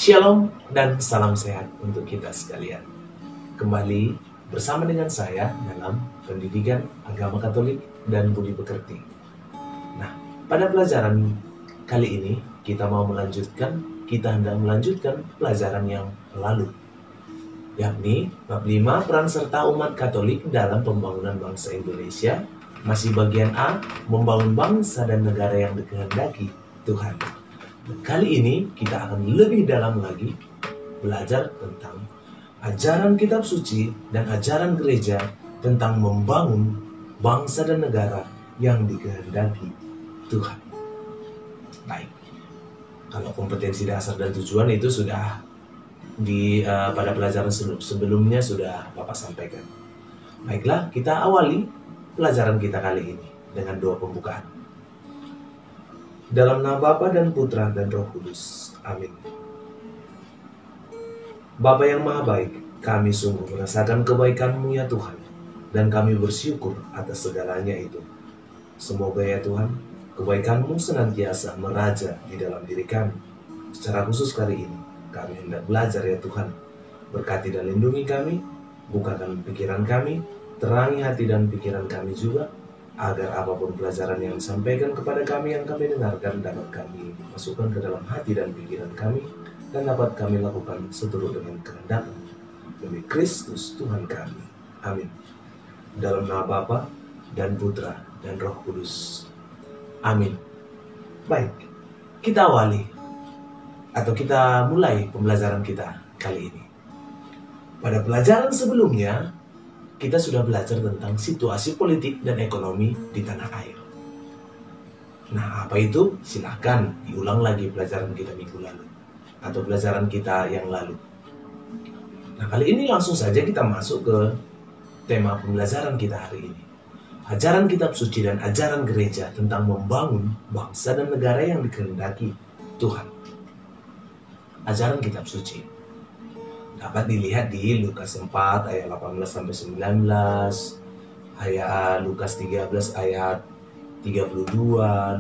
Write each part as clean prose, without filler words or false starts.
Shalom dan salam sehat untuk kita sekalian. Kembali bersama dengan saya dalam pendidikan agama Katolik dan budi pekerti. Nah, pada pelajaran kali ini kita hendak melanjutkan pelajaran yang lalu, yakni bab 5 peran serta umat Katolik dalam pembangunan bangsa Indonesia, masih bagian A, membangun bangsa dan negara yang dikehendaki Tuhan. Kali ini kita akan lebih dalam lagi belajar tentang ajaran kitab suci dan ajaran gereja tentang membangun bangsa dan negara yang dikehendaki Tuhan. Baik, kalau kompetensi dasar dan tujuan itu sudah pada pelajaran sebelumnya sudah Bapak sampaikan. Baiklah, kita awali pelajaran kita kali ini dengan doa pembukaan. Dalam nama Bapa dan Putra dan Roh Kudus. Amin. Bapa yang Maha Baik, kami sungguh merasakan kebaikan-Mu ya Tuhan, dan kami bersyukur atas segalanya itu. Semoga ya Tuhan, kebaikan-Mu senantiasa meraja di dalam diri kami. Secara khusus kali ini, kami hendak belajar ya Tuhan. Berkati dan lindungi kami, bukakan pikiran kami, terangi hati dan pikiran kami juga, agar apapun pelajaran yang disampaikan kepada kami yang kami dengarkan dapat kami masukkan ke dalam hati dan pikiran kami, dan dapat kami lakukan seturut dengan kehendak-Mu. Demi Kristus Tuhan kami. Amin. Dalam nama Bapa dan Putra dan Roh Kudus. Amin. Baik, kita mulai pembelajaran kita kali ini. Pada pelajaran sebelumnya, kita sudah belajar tentang situasi politik dan ekonomi di tanah air. Nah, apa itu? Silahkan diulang lagi pelajaran kita minggu lalu atau pelajaran kita yang lalu. Nah, kali ini langsung saja kita masuk ke tema pembelajaran kita hari ini. Ajaran kitab suci dan ajaran gereja tentang membangun bangsa dan negara yang dikehendaki Tuhan. Ajaran kitab suci dapat dilihat di Lukas 4 ayat 18-19, Lukas 13 ayat 32,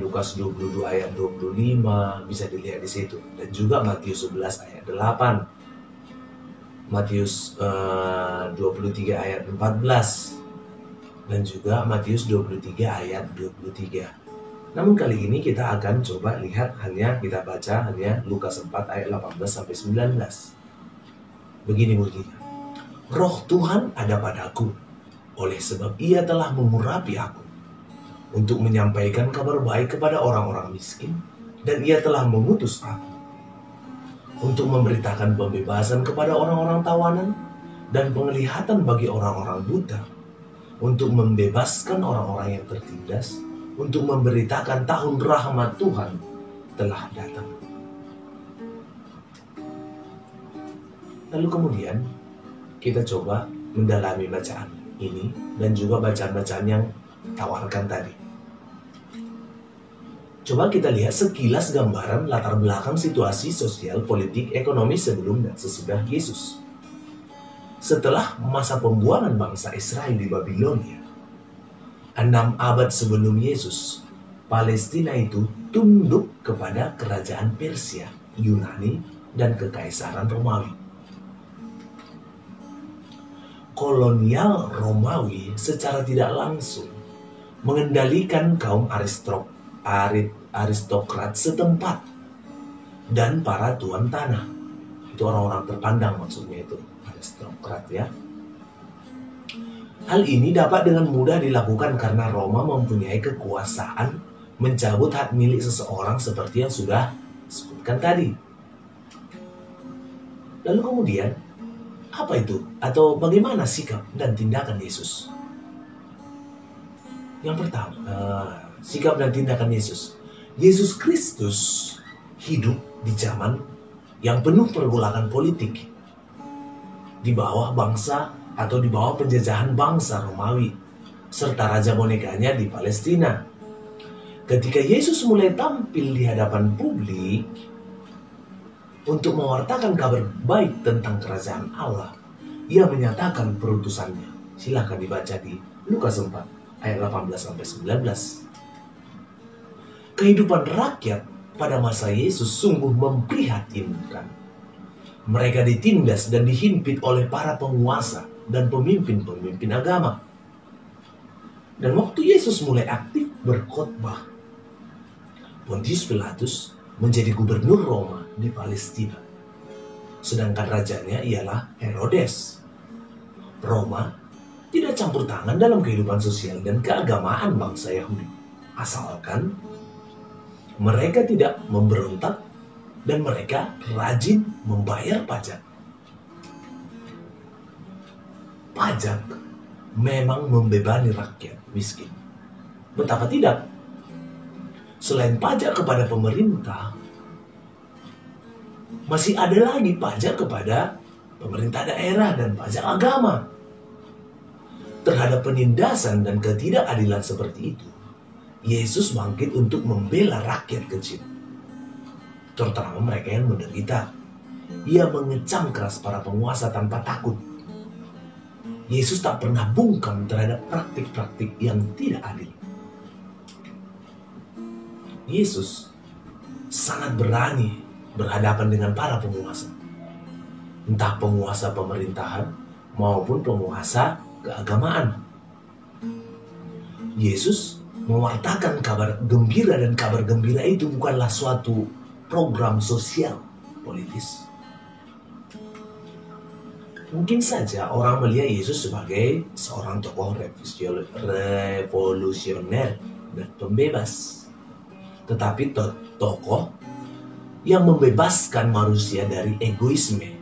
Lukas 22 ayat 25, bisa dilihat di situ. Dan juga Matius 11 ayat 8, Matius 23 ayat 14, dan juga Matius 23 ayat 23. Namun kali ini kita akan coba lihat kita baca hanya Lukas 4 ayat 18-19. Begini bunyinya. Roh Tuhan ada padaku, oleh sebab Ia telah mengurapi aku untuk menyampaikan kabar baik kepada orang-orang miskin, dan Ia telah mengutus aku untuk memberitakan pembebasan kepada orang-orang tawanan dan penglihatan bagi orang-orang buta, untuk membebaskan orang-orang yang tertindas, untuk memberitakan tahun rahmat Tuhan telah datang. Lalu kemudian kita coba mendalami bacaan ini dan juga bacaan-bacaan yang tawarkan tadi. Coba kita lihat sekilas gambaran latar belakang situasi sosial, politik, ekonomi sebelum dan sesudah Yesus. Setelah masa pembuangan bangsa Israel di Babilonia, 6 abad sebelum Yesus, Palestina itu tunduk kepada kerajaan Persia, Yunani, dan kekaisaran Romawi. Kolonial Romawi secara tidak langsung mengendalikan kaum aristokrat setempat dan para tuan tanah. Itu orang-orang terpandang maksudnya itu, aristokrat ya. Hal ini dapat dengan mudah dilakukan karena Roma mempunyai kekuasaan mencabut hak milik seseorang seperti yang sudah disebutkan tadi. Lalu kemudian, apa itu? Atau bagaimana sikap dan tindakan Yesus? Yang pertama, sikap dan tindakan Yesus. Yesus Kristus hidup di zaman yang penuh pergolakan politik, di bawah bangsa atau di bawah penjajahan bangsa Romawi, serta raja bonekanya di Palestina. Ketika Yesus mulai tampil di hadapan publik untuk mewartakan kabar baik tentang kerajaan Allah, Ia menyatakan perutusannya. Silakan dibaca di Lukas 4 ayat 18-19. Kehidupan rakyat pada masa Yesus sungguh memprihatinkan. Mereka ditindas dan dihimpit oleh para penguasa dan pemimpin-pemimpin agama. Dan waktu Yesus mulai aktif berkhotbah, Pontius Pilatus menjadi gubernur Roma di Palestina. Sedangkan rajanya ialah Herodes. Roma tidak campur tangan dalam kehidupan sosial dan keagamaan bangsa Yahudi, asalkan mereka tidak memberontak dan mereka rajin membayar pajak. Pajak memang membebani rakyat miskin. Betapa tidak? Selain pajak kepada pemerintah, masih ada lagi pajak kepada pemerintah daerah dan pajak agama. Terhadap penindasan dan ketidakadilan seperti itu, Yesus bangkit untuk membela rakyat kecil, terutama mereka yang menderita. Ia mengecam keras para penguasa tanpa takut. Yesus tak pernah bungkam terhadap praktik-praktik yang tidak adil. Yesus sangat berani berhadapan dengan para penguasa, entah penguasa pemerintahan maupun penguasa keagamaan. Yesus mewartakan kabar gembira, dan kabar gembira itu bukanlah suatu program sosial politis. Mungkin saja orang melihat Yesus sebagai seorang tokoh revolusioner dan pembebas, tetapi tokoh yang membebaskan manusia dari egoisme.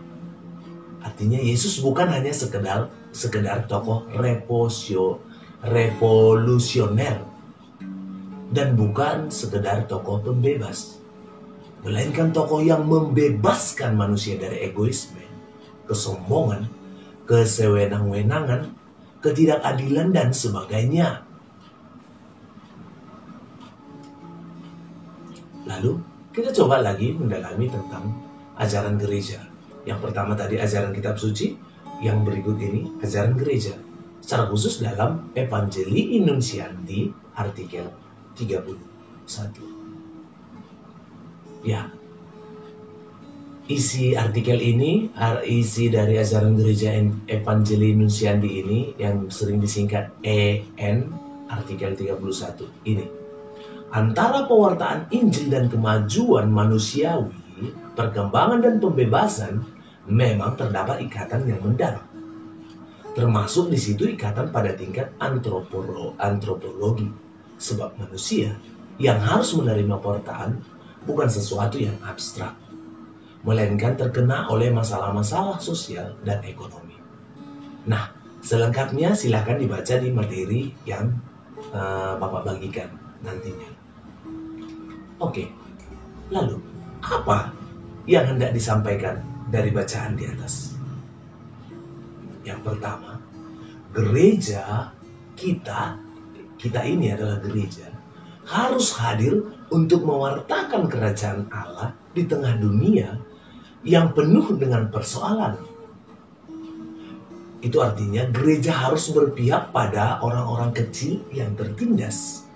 Artinya Yesus bukan hanya sekedar tokoh revolusioner dan bukan sekedar tokoh pembebas, melainkan tokoh yang membebaskan manusia dari egoisme, kesombongan, kesewenang-wenangan, ketidakadilan, dan sebagainya. Lalu kita coba lagi mendalami tentang ajaran gereja. Yang pertama tadi ajaran kitab suci, yang berikut ini ajaran gereja, secara khusus dalam Evangelii Nuntiandi artikel 31. Ya, isi artikel ini, isi dari ajaran gereja Evangelii Nuntiandi ini yang sering disingkat EN artikel 31 ini. Antara pewartaan Injil dan kemajuan manusiawi, perkembangan dan pembebasan, memang terdapat ikatan yang mendalam. Termasuk di situ ikatan pada tingkat antropologi. Sebab manusia yang harus menerima pewartaan bukan sesuatu yang abstrak, melainkan terkena oleh masalah-masalah sosial dan ekonomi. Nah, selengkapnya silakan dibaca di materi yang Bapak bagikan nantinya. Oke, lalu apa yang hendak disampaikan dari bacaan di atas? Yang pertama, gereja kita ini adalah gereja, harus hadir untuk mewartakan kerajaan Allah di tengah dunia yang penuh dengan persoalan. Itu artinya gereja harus berpihak pada orang-orang kecil yang tertindas,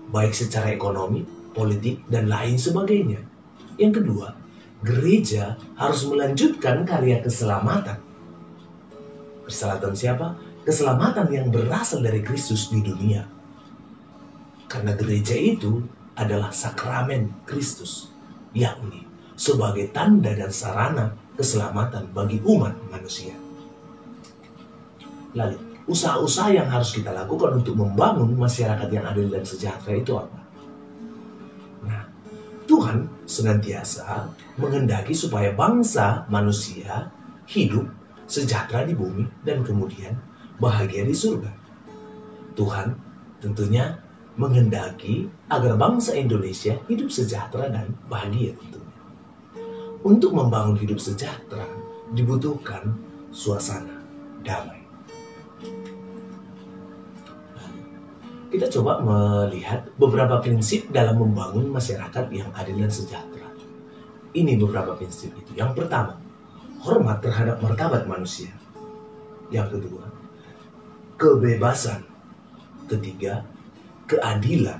baik secara ekonomi, politik, dan lain sebagainya. Yang kedua, gereja harus melanjutkan karya keselamatan. Keselamatan siapa? Keselamatan yang berasal dari Kristus di dunia. Karena gereja itu adalah sakramen Kristus, yakni sebagai tanda dan sarana keselamatan bagi umat manusia. Lalu, usaha-usaha yang harus kita lakukan untuk membangun masyarakat yang adil dan sejahtera itu apa? Nah, Tuhan senantiasa menghendaki supaya bangsa manusia hidup sejahtera di bumi dan kemudian bahagia di surga. Tuhan tentunya menghendaki agar bangsa Indonesia hidup sejahtera dan bahagia tentunya. Untuk membangun hidup sejahtera dibutuhkan suasana damai. Kita coba melihat beberapa prinsip dalam membangun masyarakat yang adil dan sejahtera. Ini beberapa prinsip itu. Yang pertama, hormat terhadap martabat manusia. Yang kedua, kebebasan. Ketiga, keadilan.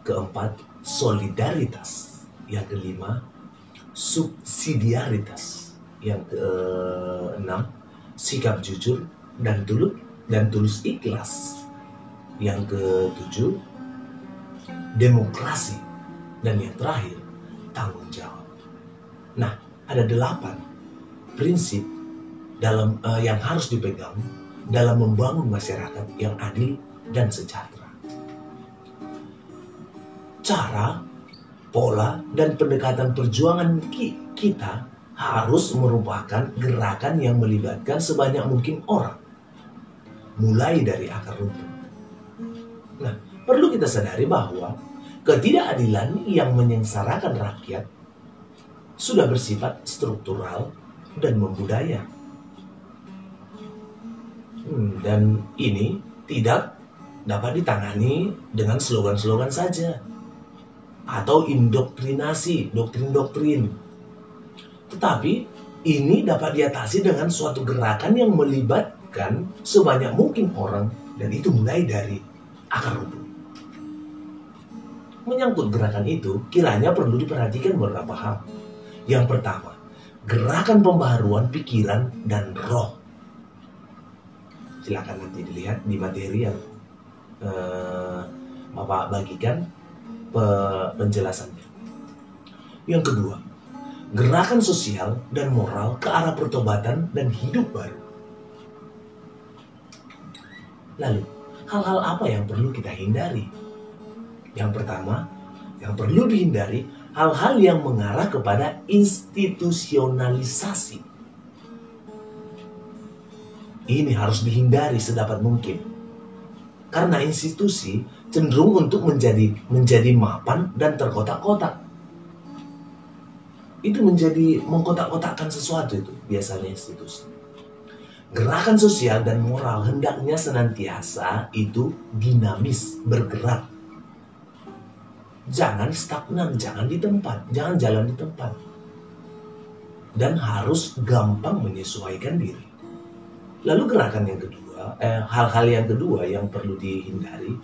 Keempat, solidaritas. Yang kelima, subsidiaritas. Yang keenam, sikap jujur dan tulus ikhlas. Yang ketujuh, demokrasi. Dan yang terakhir, tanggung jawab. Nah, ada 8 prinsip yang harus dipegang dalam membangun masyarakat yang adil dan sejahtera. Cara, pola, dan pendekatan perjuangan kita harus merupakan gerakan yang melibatkan sebanyak mungkin orang, mulai dari akar rumput. Nah, perlu kita sadari bahwa ketidakadilan yang menyengsarakan rakyat sudah bersifat struktural dan membudaya. Dan ini tidak dapat ditangani dengan slogan-slogan saja atau indoktrinasi, doktrin-doktrin. Tetapi ini dapat diatasi dengan suatu gerakan yang melibatkan sebanyak mungkin orang, dan itu mulai dari akar rumput. Menyangkut gerakan itu, kiranya perlu diperhatikan beberapa hal. Yang pertama, gerakan pembaharuan pikiran dan roh. Silakan nanti dilihat di materi yang Bapak bagikan penjelasannya. Yang kedua, gerakan sosial dan moral ke arah pertobatan dan hidup baru. Lalu, hal-hal apa yang perlu kita hindari? Yang pertama, yang perlu dihindari hal-hal yang mengarah kepada institusionalisasi. Ini harus dihindari sedapat mungkin. Karena institusi cenderung untuk menjadi mapan dan terkotak-kotak. Itu menjadi mengkotak-kotakkan sesuatu itu biasanya institusi. Gerakan sosial dan moral hendaknya senantiasa itu dinamis, bergerak. Jangan stagnan, jangan di tempat, jangan jalan di tempat. Dan harus gampang menyesuaikan diri. Lalu gerakan yang kedua, hal-hal yang kedua yang perlu dihindari,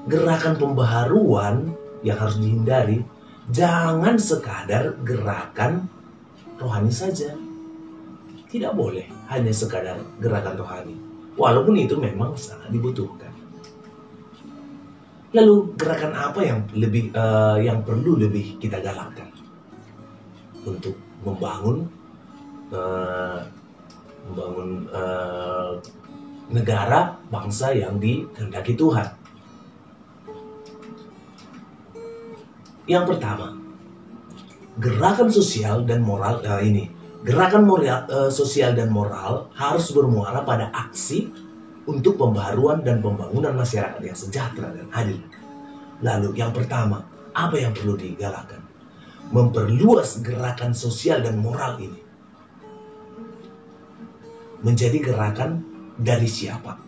gerakan pembaharuan yang harus dihindari, jangan sekadar gerakan rohani saja. Tidak boleh hanya sekadar gerakan rohani, walaupun itu memang sangat dibutuhkan. Lalu gerakan apa yang perlu lebih kita galakkan untuk membangun negara bangsa yang dikehendaki Tuhan? Yang pertama, gerakan sosial dan moral sosial dan moral harus bermuara pada aksi untuk pembaharuan dan pembangunan masyarakat yang sejahtera dan adil. Lalu yang pertama, apa yang perlu digalakkan? Memperluas gerakan sosial dan moral ini menjadi gerakan dari siapa?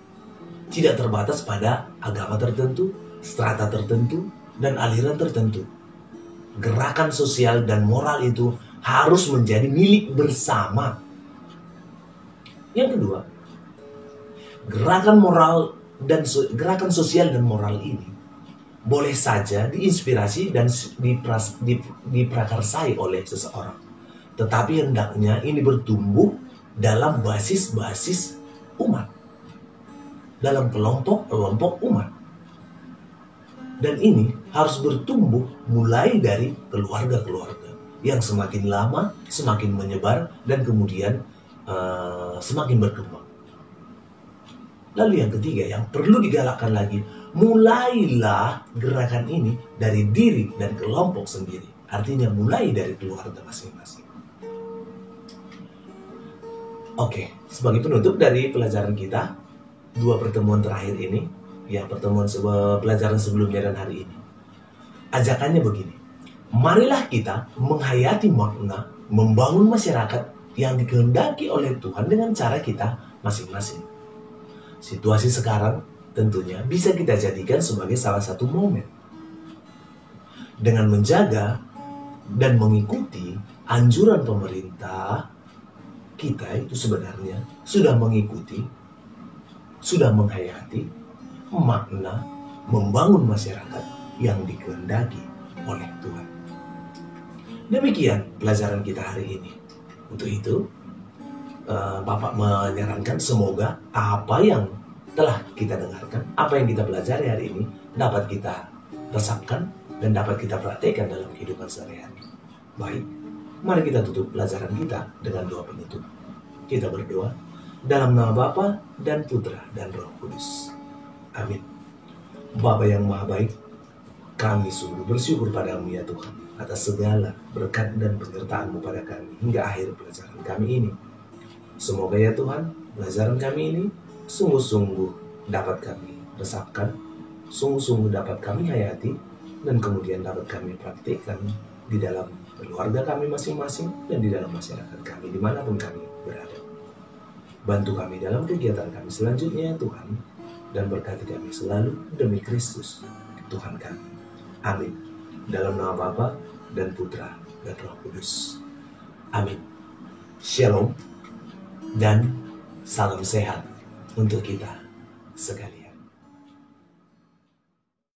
Tidak terbatas pada agama tertentu, strata tertentu, dan aliran tertentu. Gerakan sosial dan moral itu harus menjadi milik bersama. Yang kedua, gerakan sosial dan moral ini boleh saja diinspirasi dan diprakarsai oleh seseorang, tetapi hendaknya ini bertumbuh dalam basis-basis umat, dalam kelompok-kelompok umat. Dan ini harus bertumbuh mulai dari keluarga-keluarga yang semakin lama semakin menyebar dan kemudian semakin berkembang. Lalu yang ketiga yang perlu digalakkan lagi, mulailah gerakan ini dari diri dan kelompok sendiri. Artinya mulai dari keluarga masing-masing. Oke, sebagai penutup dari pelajaran kita, 2 pertemuan terakhir ini, ya pertemuan pelajaran sebelumnya dan hari ini. Ajakannya begini, marilah kita menghayati makna membangun masyarakat yang dikehendaki oleh Tuhan dengan cara kita masing-masing. Situasi sekarang tentunya bisa kita jadikan sebagai salah satu momen. Dengan menjaga dan mengikuti anjuran pemerintah, kita itu sebenarnya sudah mengikuti, sudah menghayati makna membangun masyarakat yang dikehendaki oleh Tuhan. Demikian pelajaran kita hari ini. Untuk itu, Bapak menyarankan semoga apa yang telah kita dengarkan, apa yang kita pelajari hari ini dapat kita resapkan dan dapat kita praktekkan dalam kehidupan sehari-hari. Baik, mari kita tutup pelajaran kita dengan doa penutup. Kita berdoa dalam nama Bapa dan Putra dan Roh Kudus. Amin. Bapa yang Maha Baik, kami sungguh bersyukur padamu ya Tuhan atas segala berkat dan penyertaan-Mu pada kami hingga akhir pelajaran kami ini. Semoga ya Tuhan, pelajaran kami ini sungguh-sungguh dapat kami resapkan, sungguh-sungguh dapat kami hayati, dan kemudian dapat kami praktikkan di dalam keluarga kami masing-masing dan di dalam masyarakat kami dimanapun kami berada. Bantu kami dalam kegiatan kami selanjutnya ya Tuhan, dan berkati kami selalu demi Kristus Tuhan kami. Amin. Dalam nama Bapa dan Putra dan Roh Kudus. Amin. Shalom dan salam sehat untuk kita sekalian.